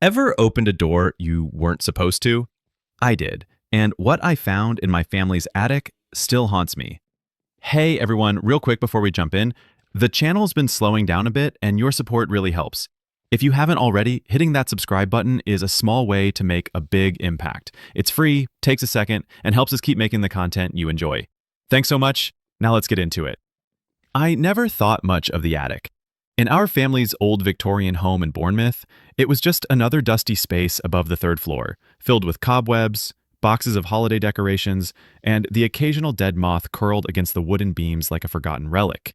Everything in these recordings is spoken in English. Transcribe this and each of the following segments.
Ever opened a door you weren't supposed to? I did, and what I found in my family's attic still haunts me. Hey everyone, real quick before we jump in, the channel's been slowing down a bit and your support really helps. If you haven't already, hitting that subscribe button is a small way to make a big impact. It's free, takes a second, and helps us keep making the content you enjoy. Thanks so much. Now let's get into it. I never thought much of the attic. In our family's old Victorian home in Bournemouth, it was just another dusty space above the third floor, filled with cobwebs, boxes of holiday decorations, and the occasional dead moth curled against the wooden beams like a forgotten relic.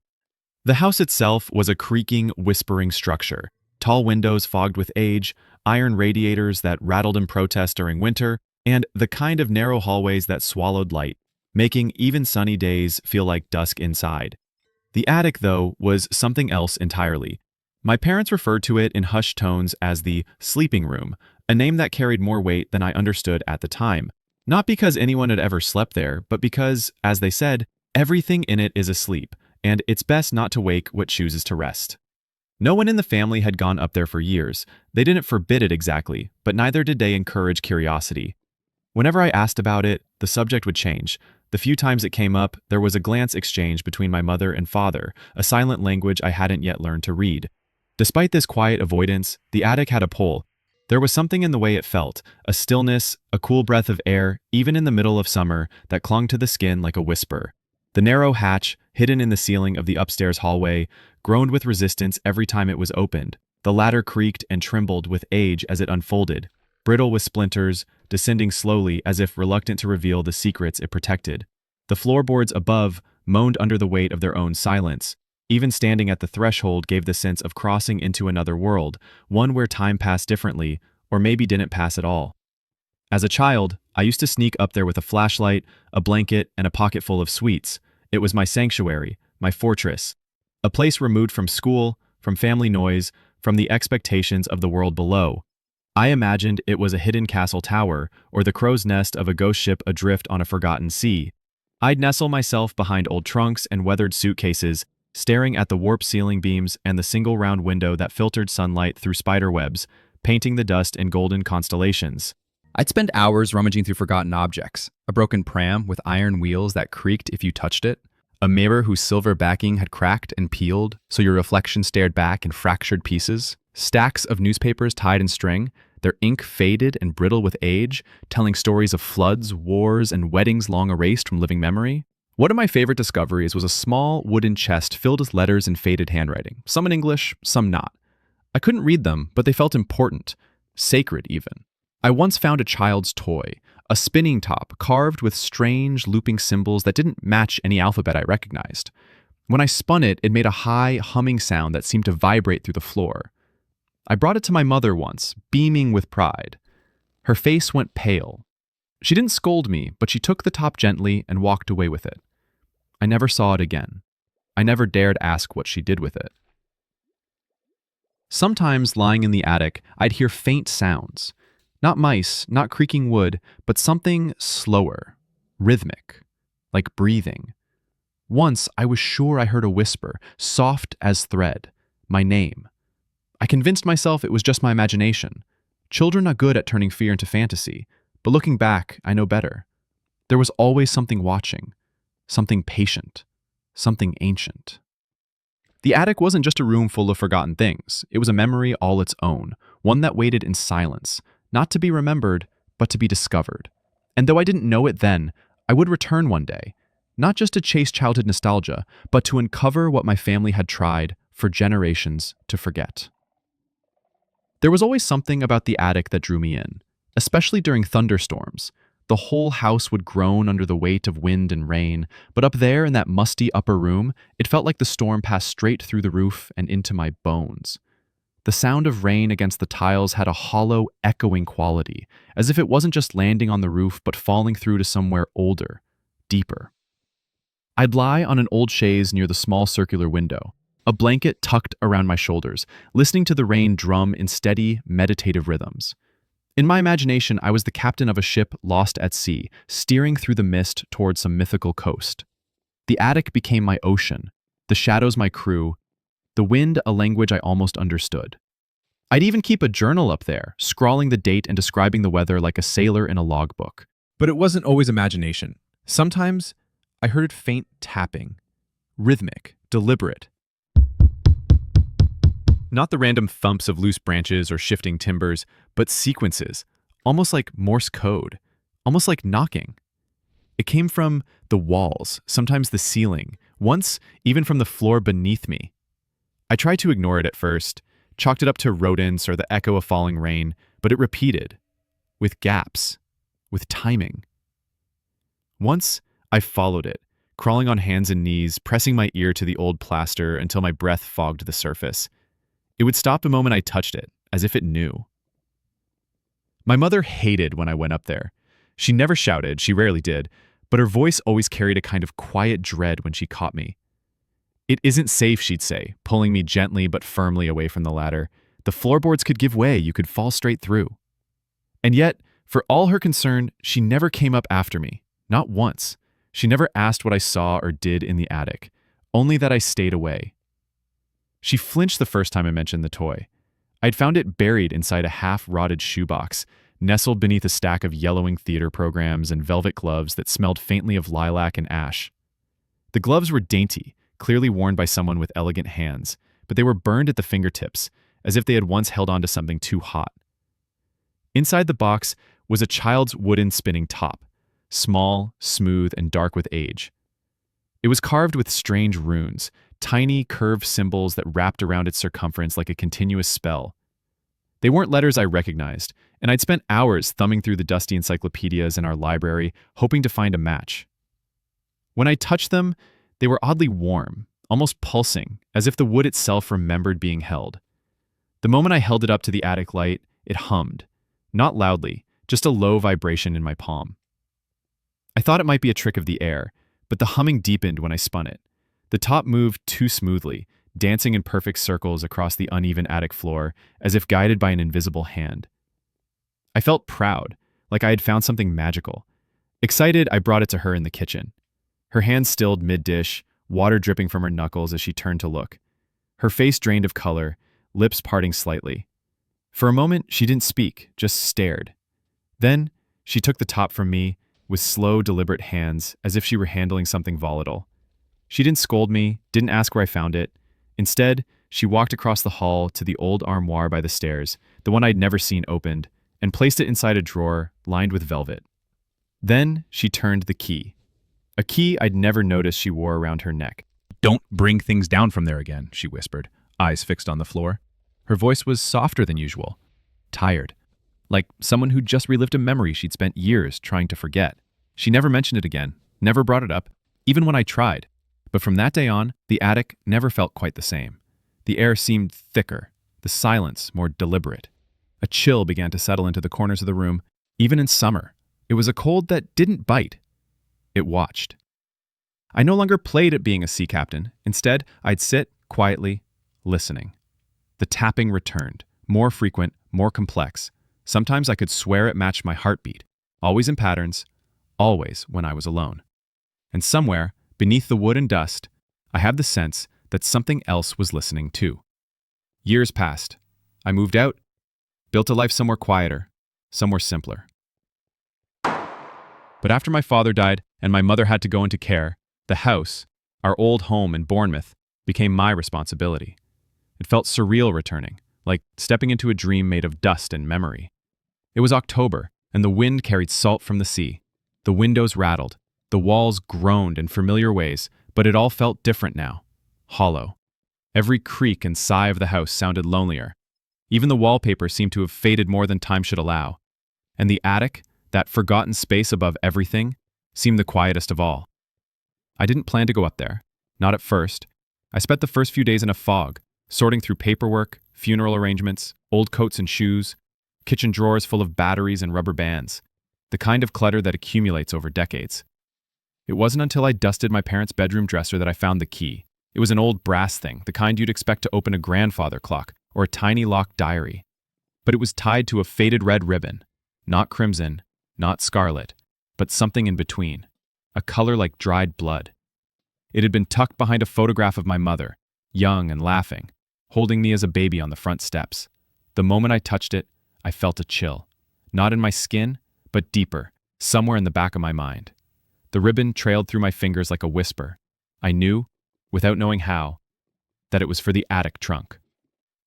The house itself was a creaking, whispering structure, tall windows fogged with age, iron radiators that rattled in protest during winter, and the kind of narrow hallways that swallowed light, making even sunny days feel like dusk inside. The attic, though, was something else entirely. My parents referred to it in hushed tones as the sleeping room, a name that carried more weight than I understood at the time. Not because anyone had ever slept there, but because, as they said, everything in it is asleep, and it's best not to wake what chooses to rest. No one in the family had gone up there for years. They didn't forbid it exactly, but neither did they encourage curiosity. Whenever I asked about it, the subject would change. The few times it came up, there was a glance exchange between my mother and father, a silent language I hadn't yet learned to read. Despite this quiet avoidance, the attic had a pull. There was something in the way it felt, a stillness, a cool breath of air, even in the middle of summer, that clung to the skin like a whisper. The narrow hatch, hidden in the ceiling of the upstairs hallway, groaned with resistance every time it was opened. The ladder creaked and trembled with age as it unfolded, brittle with splinters, descending slowly as if reluctant to reveal the secrets it protected. The floorboards above moaned under the weight of their own silence. Even standing at the threshold gave the sense of crossing into another world, one where time passed differently, or maybe didn't pass at all. As a child, I used to sneak up there with a flashlight, a blanket, and a pocket full of sweets. It was my sanctuary, my fortress, a place removed from school, from family noise, from the expectations of the world below. I imagined it was a hidden castle tower, or the crow's nest of a ghost ship adrift on a forgotten sea. I'd nestle myself behind old trunks and weathered suitcases, staring at the warped ceiling beams and the single round window that filtered sunlight through spider webs, painting the dust in golden constellations. I'd spend hours rummaging through forgotten objects, a broken pram with iron wheels that creaked if you touched it, a mirror whose silver backing had cracked and peeled so your reflection stared back in fractured pieces, stacks of newspapers tied in string, their ink faded and brittle with age, telling stories of floods, wars, and weddings long erased from living memory. One of my favorite discoveries was a small wooden chest filled with letters in faded handwriting, some in English, some not. I couldn't read them, but they felt important, sacred even. I once found a child's toy, a spinning top carved with strange looping symbols that didn't match any alphabet I recognized. When I spun it, it made a high, humming sound that seemed to vibrate through the floor. I brought it to my mother once, beaming with pride. Her face went pale. She didn't scold me, but she took the top gently and walked away with it. I never saw it again. I never dared ask what she did with it. Sometimes, lying in the attic, I'd hear faint sounds. Not mice, not creaking wood, but something slower, rhythmic, like breathing. Once, I was sure I heard a whisper, soft as thread, my name. I convinced myself it was just my imagination. Children are good at turning fear into fantasy, but looking back, I know better. There was always something watching, something patient, something ancient. The attic wasn't just a room full of forgotten things. It was a memory all its own, one that waited in silence, not to be remembered, but to be discovered. And though I didn't know it then, I would return one day, not just to chase childhood nostalgia, but to uncover what my family had tried for generations to forget. There was always something about the attic that drew me in, especially during thunderstorms. The whole house would groan under the weight of wind and rain, but up there in that musty upper room, it felt like the storm passed straight through the roof and into my bones. The sound of rain against the tiles had a hollow, echoing quality, as if it wasn't just landing on the roof but falling through to somewhere older, deeper. I'd lie on an old chaise near the small circular window, a blanket tucked around my shoulders, listening to the rain drum in steady, meditative rhythms. In my imagination, I was the captain of a ship lost at sea, steering through the mist towards some mythical coast. The attic became my ocean, the shadows my crew, the wind a language I almost understood. I'd even keep a journal up there, scrawling the date and describing the weather like a sailor in a logbook. But it wasn't always imagination. Sometimes I heard faint tapping, rhythmic, deliberate. Not the random thumps of loose branches or shifting timbers, but sequences, almost like Morse code, almost like knocking. It came from the walls, sometimes the ceiling, once even from the floor beneath me. I tried to ignore it at first, chalked it up to rodents or the echo of falling rain, but it repeated, with gaps, with timing. Once, I followed it, crawling on hands and knees, pressing my ear to the old plaster until my breath fogged the surface. It would stop the moment I touched it, as if it knew. My mother hated when I went up there. She never shouted, she rarely did, but her voice always carried a kind of quiet dread when she caught me. "It isn't safe," she'd say, pulling me gently but firmly away from the ladder. "The floorboards could give way, you could fall straight through." And yet, for all her concern, she never came up after me, not once. She never asked what I saw or did in the attic, only that I stayed away. She flinched the first time I mentioned the toy. I'd found it buried inside a half-rotted shoebox, nestled beneath a stack of yellowing theater programs and velvet gloves that smelled faintly of lilac and ash. The gloves were dainty, clearly worn by someone with elegant hands, but they were burned at the fingertips, as if they had once held onto something too hot. Inside the box was a child's wooden spinning top, small, smooth, and dark with age. It was carved with strange runes, tiny curved symbols that wrapped around its circumference like a continuous spell. They weren't letters I recognized, and I'd spent hours thumbing through the dusty encyclopedias in our library, hoping to find a match. When I touched them, they were oddly warm, almost pulsing, as if the wood itself remembered being held. The moment I held it up to the attic light, it hummed. Not loudly, just a low vibration in my palm. I thought it might be a trick of the air, but the humming deepened when I spun it. The top moved too smoothly, dancing in perfect circles across the uneven attic floor, as if guided by an invisible hand. I felt proud, like I had found something magical. Excited, I brought it to her in the kitchen. Her hand stilled mid-dish, water dripping from her knuckles as she turned to look. Her face drained of color, lips parting slightly. For a moment, she didn't speak, just stared. Then, she took the top from me, with slow, deliberate hands, as if she were handling something volatile. She didn't scold me, didn't ask where I found it. Instead, she walked across the hall to the old armoire by the stairs, the one I'd never seen opened, and placed it inside a drawer lined with velvet. Then, she turned the key. A key I'd never noticed she wore around her neck. "Don't bring things down from there again," she whispered, eyes fixed on the floor. Her voice was softer than usual, tired, like someone who'd just relived a memory she'd spent years trying to forget. She never mentioned it again, never brought it up, even when I tried. But from that day on, the attic never felt quite the same. The air seemed thicker, the silence more deliberate. A chill began to settle into the corners of the room, even in summer. It was a cold that didn't bite. It watched. I no longer played at being a sea captain. Instead, I'd sit quietly, listening. The tapping returned, more frequent, more complex. Sometimes I could swear it matched my heartbeat, always in patterns, always when I was alone. And somewhere, beneath the wood and dust, I had the sense that something else was listening too. Years passed. I moved out, built a life somewhere quieter, somewhere simpler. But after my father died and my mother had to go into care, the house, our old home in Bournemouth, became my responsibility. It felt surreal returning, like stepping into a dream made of dust and memory. It was October, and the wind carried salt from the sea. The windows rattled, the walls groaned in familiar ways, but it all felt different now, hollow. Every creak and sigh of the house sounded lonelier. Even the wallpaper seemed to have faded more than time should allow. And the attic, that forgotten space above everything, seemed the quietest of all. I didn't plan to go up there, not at first. I spent the first few days in a fog, sorting through paperwork, funeral arrangements, old coats and shoes, kitchen drawers full of batteries and rubber bands, the kind of clutter that accumulates over decades. It wasn't until I dusted my parents' bedroom dresser that I found the key. It was an old brass thing, the kind you'd expect to open a grandfather clock or a tiny locked diary. But it was tied to a faded red ribbon, not crimson, not scarlet, but something in between, a color like dried blood. It had been tucked behind a photograph of my mother, young and laughing, holding me as a baby on the front steps. The moment I touched it, I felt a chill. Not in my skin, but deeper, somewhere in the back of my mind. The ribbon trailed through my fingers like a whisper. I knew, without knowing how, that it was for the attic trunk.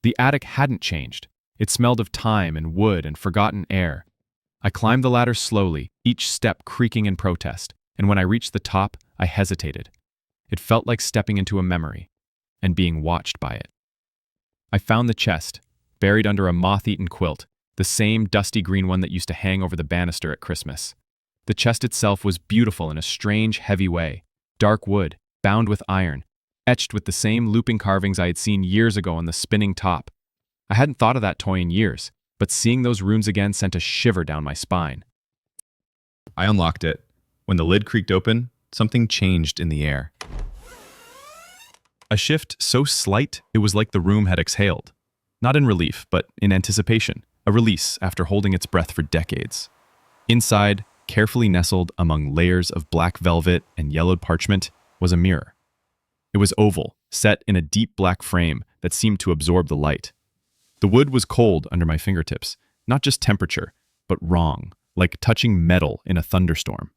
The attic hadn't changed. It smelled of time and wood and forgotten air. I climbed the ladder slowly, each step creaking in protest, and when I reached the top, I hesitated. It felt like stepping into a memory, and being watched by it. I found the chest, buried under a moth-eaten quilt, the same dusty green one that used to hang over the banister at Christmas. The chest itself was beautiful in a strange, heavy way, dark wood, bound with iron, etched with the same looping carvings I had seen years ago on the spinning top. I hadn't thought of that toy in years, but seeing those runes again sent a shiver down my spine. I unlocked it. When the lid creaked open, something changed in the air. A shift so slight, it was like the room had exhaled. Not in relief, but in anticipation, a release after holding its breath for decades. Inside, carefully nestled among layers of black velvet and yellowed parchment, was a mirror. It was oval, set in a deep black frame that seemed to absorb the light. The wood was cold under my fingertips, not just temperature, but wrong, like touching metal in a thunderstorm.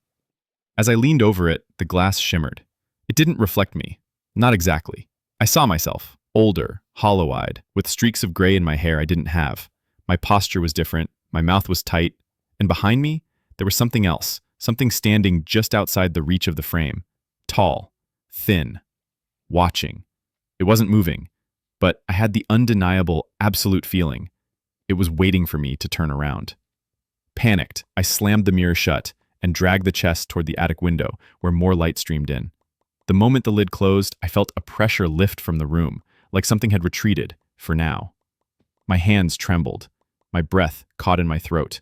As I leaned over it, the glass shimmered. It didn't reflect me. Not exactly. I saw myself, older, hollow-eyed, with streaks of gray in my hair I didn't have. My posture was different, my mouth was tight, and behind me, there was something else, something standing just outside the reach of the frame. Tall, thin, watching. It wasn't moving, but I had the undeniable, absolute feeling. It was waiting for me to turn around. Panicked, I slammed the mirror shut and dragged the chest toward the attic window, where more light streamed in. The moment the lid closed, I felt a pressure lift from the room, like something had retreated, for now. My hands trembled. My breath caught in my throat.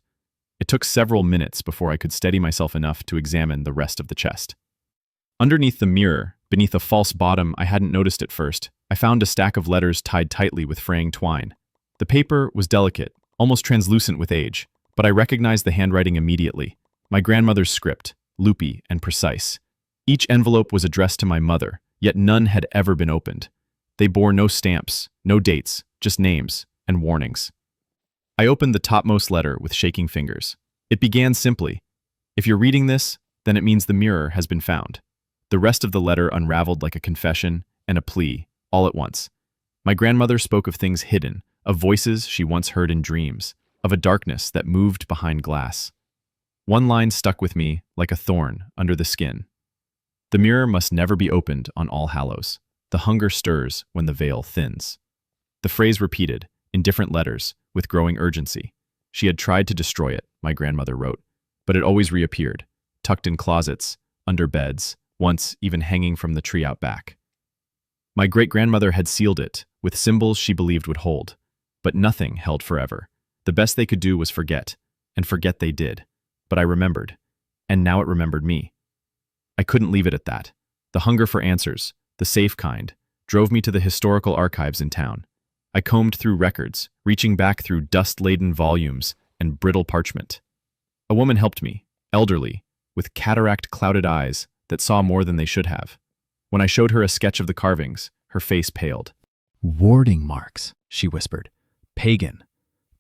It took several minutes before I could steady myself enough to examine the rest of the chest. Underneath the mirror, beneath a false bottom I hadn't noticed at first, I found a stack of letters tied tightly with fraying twine. The paper was delicate, almost translucent with age, but I recognized the handwriting immediately. My grandmother's script, loopy and precise. Each envelope was addressed to my mother, yet none had ever been opened. They bore no stamps, no dates, just names and warnings. I opened the topmost letter with shaking fingers. It began simply, "If you're reading this, then it means the mirror has been found." The rest of the letter unraveled like a confession and a plea, all at once. My grandmother spoke of things hidden, of voices she once heard in dreams, of a darkness that moved behind glass. One line stuck with me like a thorn under the skin. The mirror must never be opened on All Hallows. The hunger stirs when the veil thins. The phrase repeated, in different letters, with growing urgency. She had tried to destroy it, my grandmother wrote, but it always reappeared, tucked in closets, under beds, once even hanging from the tree out back. My great-grandmother had sealed it, with symbols she believed would hold, but nothing held forever. The best they could do was forget, and forget they did. But I remembered, and now it remembered me. I couldn't leave it at that. The hunger for answers, the safe kind, drove me to the historical archives in town. I combed through records, reaching back through dust-laden volumes and brittle parchment. A woman helped me, elderly, with cataract-clouded eyes that saw more than they should have. When I showed her a sketch of the carvings, her face paled. "Warding marks," she whispered. "Pagan.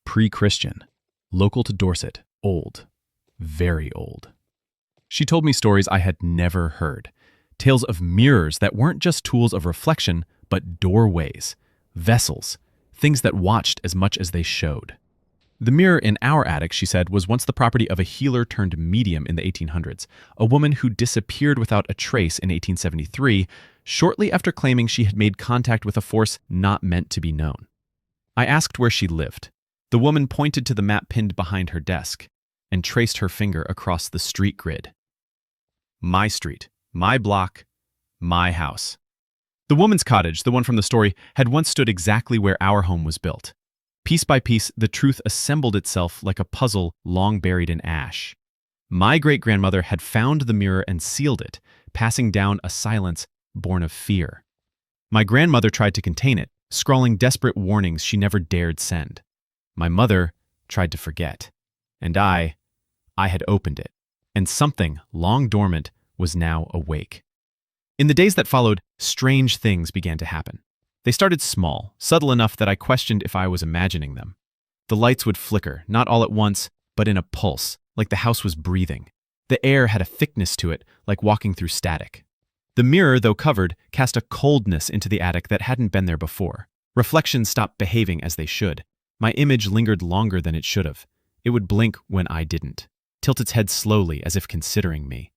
Pre-Christian. Local to Dorset. Old. Very old." She told me stories I had never heard. Tales of mirrors that weren't just tools of reflection, but doorways, vessels, things that watched as much as they showed. The mirror in our attic, she said, was once the property of a healer turned medium in the 1800s, a woman who disappeared without a trace in 1873, shortly after claiming she had made contact with a force not meant to be known. I asked where she lived. The woman pointed to the map pinned behind her desk and traced her finger across the street grid. My street, my block, my house. The woman's cottage, the one from the story, had once stood exactly where our home was built. Piece by piece, the truth assembled itself like a puzzle long buried in ash. My great-grandmother had found the mirror and sealed it, passing down a silence born of fear. My grandmother tried to contain it, scrawling desperate warnings she never dared send. My mother tried to forget. And I had opened it, and something long dormant was now awake. In the days that followed, strange things began to happen. They started small, subtle enough that I questioned if I was imagining them. The lights would flicker, not all at once, but in a pulse, like the house was breathing. The air had a thickness to it, like walking through static. The mirror, though covered, cast a coldness into the attic that hadn't been there before. Reflections stopped behaving as they should. My image lingered longer than it should have. It would blink when I didn't, tilt its head slowly as if considering me.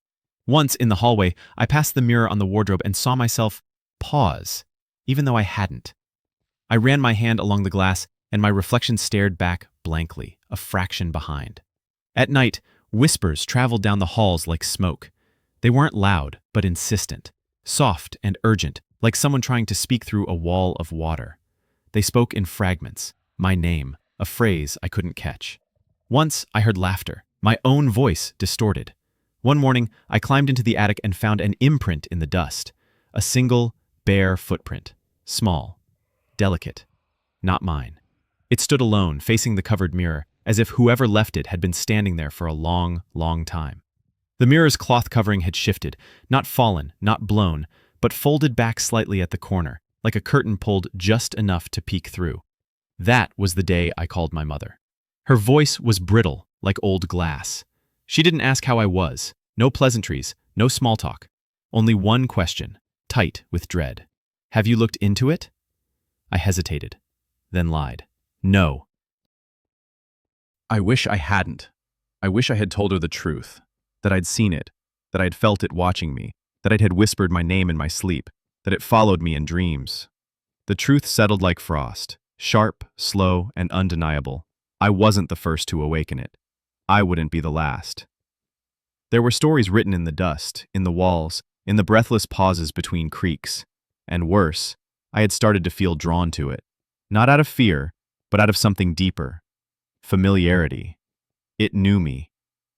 Once, in the hallway, I passed the mirror on the wardrobe and saw myself pause, even though I hadn't. I ran my hand along the glass, and my reflection stared back blankly, a fraction behind. At night, whispers traveled down the halls like smoke. They weren't loud, but insistent, soft and urgent, like someone trying to speak through a wall of water. They spoke in fragments, my name, a phrase I couldn't catch. Once I heard laughter, my own voice distorted. One morning, I climbed into the attic and found an imprint in the dust, a single, bare footprint, small, delicate, not mine. It stood alone, facing the covered mirror, as if whoever left it had been standing there for a long, long time. The mirror's cloth covering had shifted, not fallen, not blown, but folded back slightly at the corner, like a curtain pulled just enough to peek through. That was the day I called my mother. Her voice was brittle, like old glass. She didn't ask how I was, no pleasantries, no small talk. Only one question, tight with dread. Have you looked into it? I hesitated, then lied. No. I wish I hadn't. I wish I had told her the truth, that I'd seen it, that I'd felt it watching me, that it had whispered my name in my sleep, that it followed me in dreams. The truth settled like frost, sharp, slow, and undeniable. I wasn't the first to awaken it. I wouldn't be the last. There were stories written in the dust, in the walls, in the breathless pauses between creaks. And worse, I had started to feel drawn to it. Not out of fear, but out of something deeper. Familiarity. It knew me.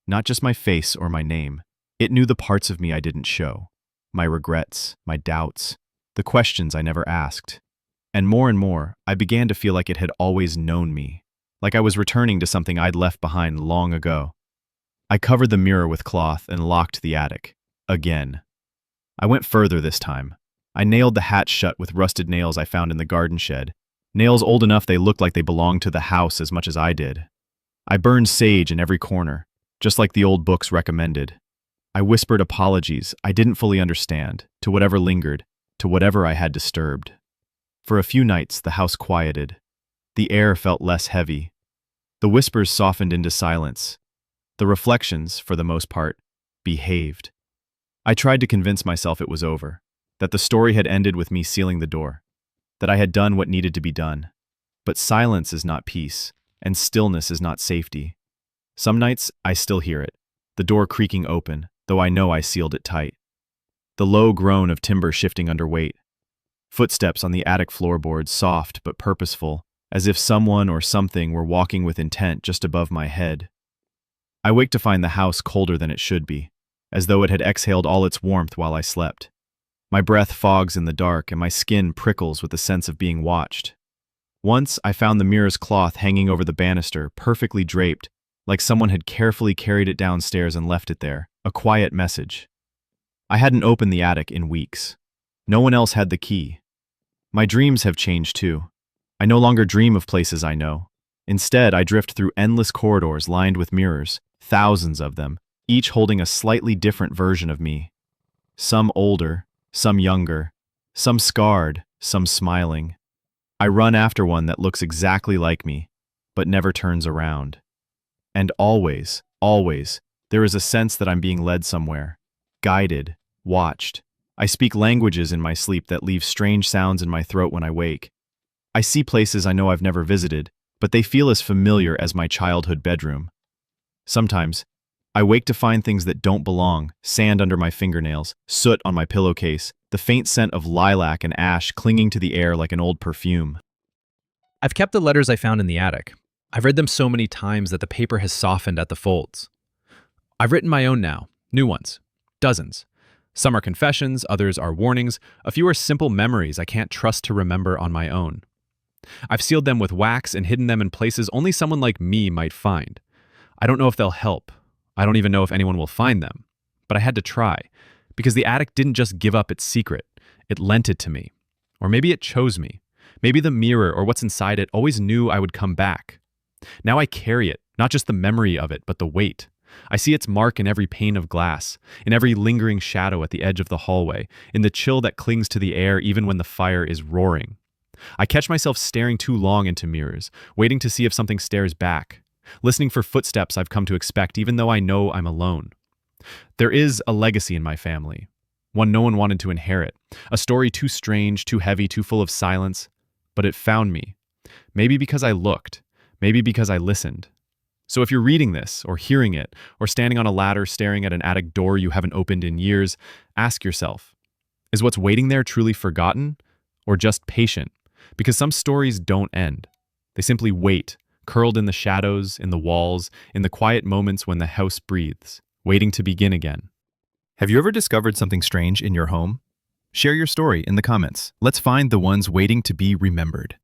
Not just my face or my name. It knew the parts of me I didn't show. My regrets, my doubts, the questions I never asked. And more, I began to feel like it had always known me. Like I was returning to something I'd left behind long ago. I covered the mirror with cloth and locked the attic. Again. I went further this time. I nailed the hatch shut with rusted nails I found in the garden shed. Nails old enough they looked like they belonged to the house as much as I did. I burned sage in every corner, just like the old books recommended. I whispered apologies I didn't fully understand, to whatever lingered, to whatever I had disturbed. For a few nights, the house quieted. The air felt less heavy. The whispers softened into silence. The reflections, for the most part, behaved. I tried to convince myself it was over, that the story had ended with me sealing the door, that I had done what needed to be done. But silence is not peace, and stillness is not safety. Some nights, I still hear it, the door creaking open, though I know I sealed it tight. The low groan of timber shifting under weight. Footsteps on the attic floorboards, soft but purposeful, as if someone or something were walking with intent just above my head. I wake to find the house colder than it should be, as though it had exhaled all its warmth while I slept. My breath fogs in the dark, and my skin prickles with the sense of being watched. Once I found the mirror's cloth hanging over the banister, perfectly draped, like someone had carefully carried it downstairs and left it there, a quiet message. I hadn't opened the attic in weeks. No one else had the key. My dreams have changed too. I no longer dream of places I know. Instead, I drift through endless corridors lined with mirrors, thousands of them, each holding a slightly different version of me. Some older, some younger, some scarred, some smiling. I run after one that looks exactly like me, but never turns around. And always, there is a sense that I'm being led somewhere, guided, watched. I speak languages in my sleep that leave strange sounds in my throat when I wake. I see places I know I've never visited, but they feel as familiar as my childhood bedroom. Sometimes, I wake to find things that don't belong, sand under my fingernails, soot on my pillowcase, the faint scent of lilac and ash clinging to the air like an old perfume. I've kept the letters I found in the attic. I've read them so many times that the paper has softened at the folds. I've written my own now, new ones, dozens. Some are confessions, others are warnings, a few are simple memories I can't trust to remember on my own. I've sealed them with wax and hidden them in places only someone like me might find. I don't know if they'll help. I don't even know if anyone will find them. But I had to try, because the attic didn't just give up its secret, it lent it to me. Or maybe it chose me. Maybe the mirror or what's inside it always knew I would come back. Now I carry it, not just the memory of it, but the weight. I see its mark in every pane of glass, in every lingering shadow at the edge of the hallway, in the chill that clings to the air even when the fire is roaring. I catch myself staring too long into mirrors, waiting to see if something stares back, listening for footsteps I've come to expect even though I know I'm alone. There is a legacy in my family, one no one wanted to inherit, a story too strange, too heavy, too full of silence, but it found me. Maybe because I looked, maybe because I listened. So if you're reading this, or hearing it, or standing on a ladder staring at an attic door you haven't opened in years, ask yourself, is what's waiting there truly forgotten, or just patient? Because some stories don't end. They simply wait, curled in the shadows, in the walls, in the quiet moments when the house breathes, waiting to begin again. Have you ever discovered something strange in your home? Share your story in the comments. Let's find the ones waiting to be remembered.